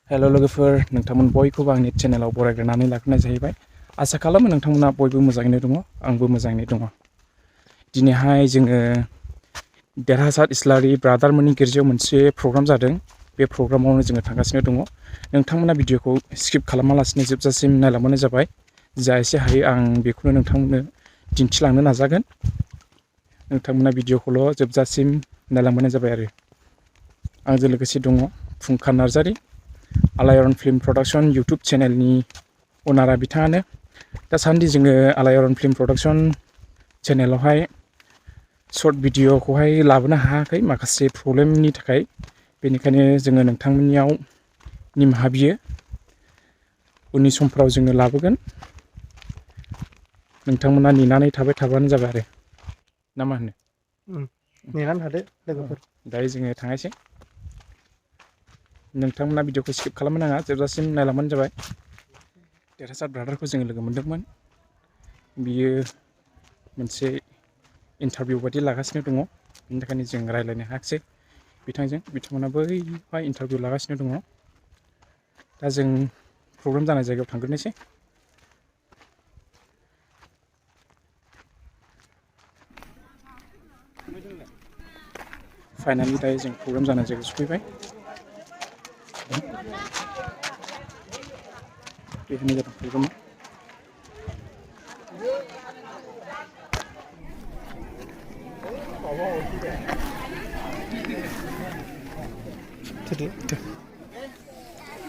Hello लोगोफोर नोंथांमोन बयखौबो आंनि चेनेलाव बरायग्रोनानै लाखिनाय जाहैबाय। आसा खालामो नोंथांमोना बयबो मोजाङैनो दङ, आंबो मोजाङैनो दङ। दिनैहाय जोङो देरहासात इस्लारि ब्रादारमोननि गिर्जायाव मोनसे प्रग्राम जादों। बे प्रग्रामावनो जोङो थांगासिनो दङ। नोंथांमोना भिडिअखौ स्किप खालामालासिनो जोबजासिम नायलांबानो जाबाय। जा एसे हायो आं बेखौनो नोंथांमोननो दिन्थिलांनो नाजागोन। नोंथांमोना भिडिअखौल' जोबजासिम नायलांबानो जाबाय आरो। आंजों लोगोसे दङ फुंखा नार्जारि, आलायारन फिल्म प्रडाक्शन इउटुब चेनेलनि अनारा बिथाङानो। दासान्दि जोङो आलायारन फिल्म प्रडाक्शन चेनेलावहाय सर्ट भिडिअखौहाय लाबोनो हायाखै माखासे प्रब्लेमनि थाखाय। बेनिखायनो जोङो नोंथांमोननियाव निमाहा बियो। उननि समफ्राव जोङो लाबोगोन। नोंथांमोना नेनानै थाबाय थाबानो जाबाय आरो ना मा होनो? नेनानै थादो लोगोफोर। दायो जोङो थांनायसै। नोंथांमोना भिडिअखौ स्किप खालामनो नाङा, जोबजासिम नायलांबानो जाबाय। देरहासात ब्रादारखौ जोङो लोगो मोन्दोंमोन। बियो मोनसे इन्टारभिउ बायदि लागासिनो दङ। बेनि थाखायनो जों रायज्लायनो हायाखिसै बिथांजों। बिथांमोना बैहाय इन्टारभिउ लागासिनो दङ। दा जों प्रग्राम जानाय जायगायाव थांग्रोनोसै। फाइनालि दायो जों प्रग्राम जानाय जायगायाव सफैबाय। बेखिनि जादों प्रग्रामा।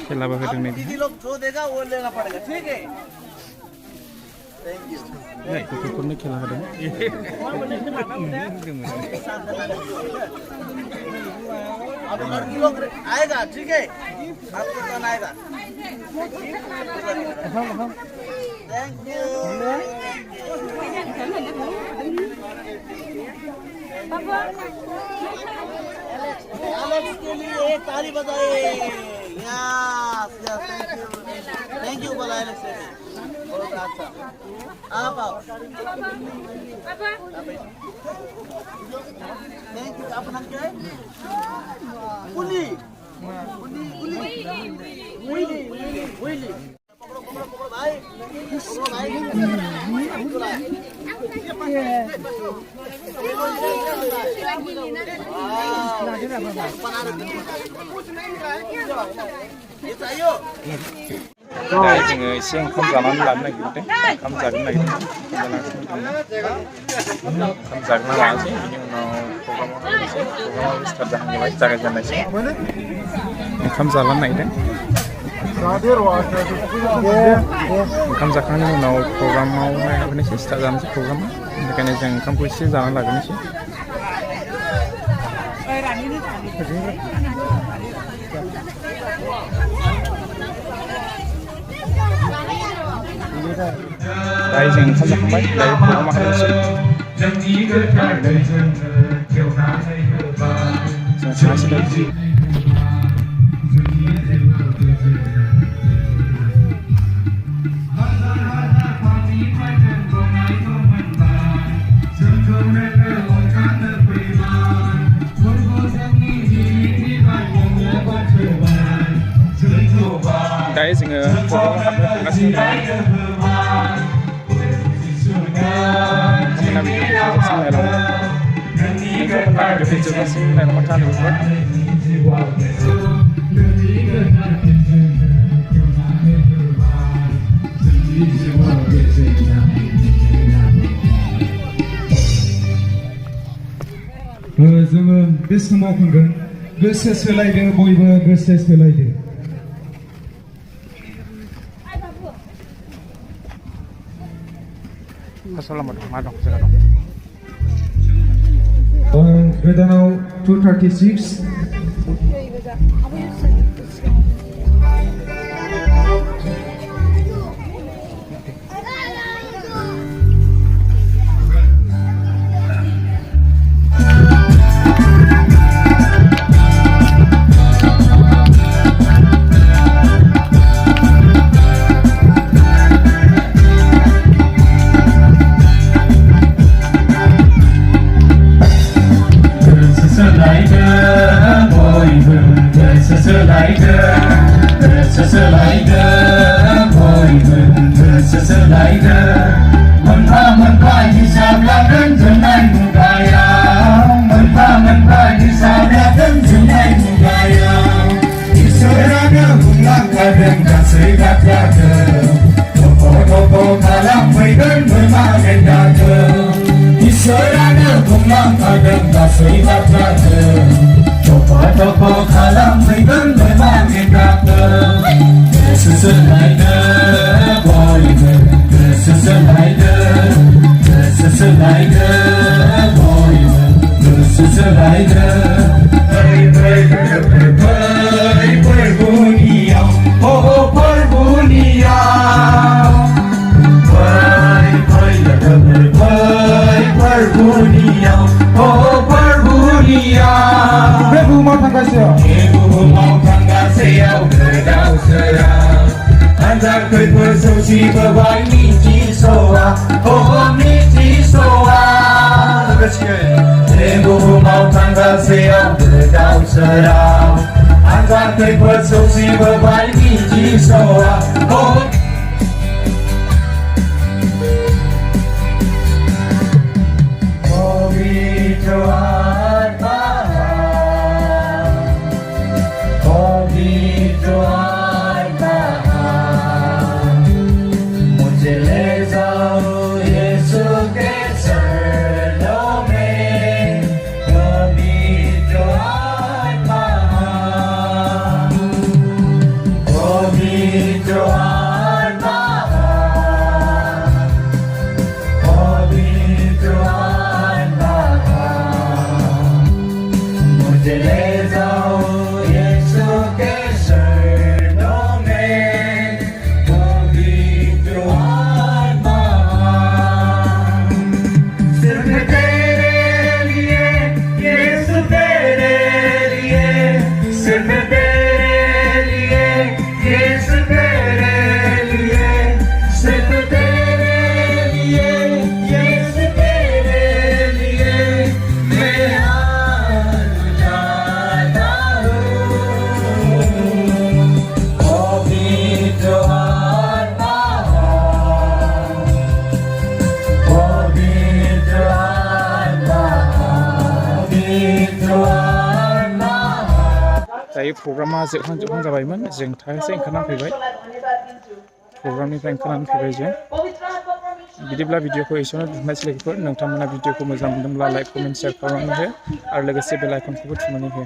खेलाबो होदों नै गथ'फोरनो खेला होदों। अब लड़की लोग आएगा, ठीक है? आपको कौन आएगा? Thank you. एलेक्स के लिए एक ताली बजाए। यस यस, थैंक यू बोला एलेक्स ने, बहुत अच्छा। आप आओ। Thank you. आपका नाम क्या है? उली उली उली उली उली। पकड़ो पकड़ो पकड़ो भाई, पकड़ो भाई। ये चाहिए। दायो जोङो एसे ओंखाम जानानै लानो नागिरदों। ओंखाम जानो नागिरदों। ओंखाम जाग्रोना लानोसै, बिनि उनाव प्रग्रामाव स्टार्ट जाहांबाय, जागायजेननायसै। ओंखाम जालानो नागिरदों। ओंखाम जाखांनायनि उनाव प्रग्रामावहाय हाबनोसै, स्टार्ट जानोसै प्रग्रामा। बेनिखायनो जों ओंखामखौ एसे जानानै लाग्रोनोसै। दायो जों ओंखाम जाखांबाय, दायो प्रग्रामा हाबनोसै। जों थांनोसै। दायो जोङो प्रग्रामाव हाबनो थांगासिनो दङ। नोंथांमोना भिडिअखौ जोबजासिम नायलांबाय था लोगोफोर। जोङो बे समाव बुंगोन, गोसो सोलायदों, बयबो गोसो सोलायदों। गोदानाव 236 Lighter मोनफा मोनफा हिसाब लागोन जोंनाय मुगायाव मोनफा मोनफा हिसाब लागोन जोंनाय मुगायाव इसोरानो बुंलांखादों गासै बाथ्राखौ थख' थख' खालामफैगोन बोरमा मेन्दाखौ इसोरानो बुंलांखादों गासै बाथ्राखौ थख' थख' खालामफैगोन बोरमा मेन्दाखौ गोसो सोलायनो बयबो गोसो सोलायनो बयबो गोसो सोलायनो फै फै फोरबुनियाव फोरबुनियाव फै लोगोफोर फै फोरबुनियाव फोरबुनियाव बे बुहुमाव थांगासेयाव गोदाव सोराव हाजार खैफोद सौसिबोबाय मिथिस'आ मिथिस'आ बे बुहुमाव थांगासेयाव गोदाव सोराव हाजार खैफोद सौसिबोबाय मिथिस'आ दायो प्रग्रामा जोबहां जाबायमोन जों थाखोसे ओंखारनानै फैबाय प्रग्रामनिफ्राय ओंखारनानै फैबाय जों बिदिब्ला भिडिअखौ एसेयावनो दोनथ'नोसै लोगोफोर नोंथांमोना भिडिअखौ मोजां मोनदोंब्ला लाइक कमेन्ट शेयार खालामनानै हो आरो लोगोसे बेल आइकनखौबो थुनानै हो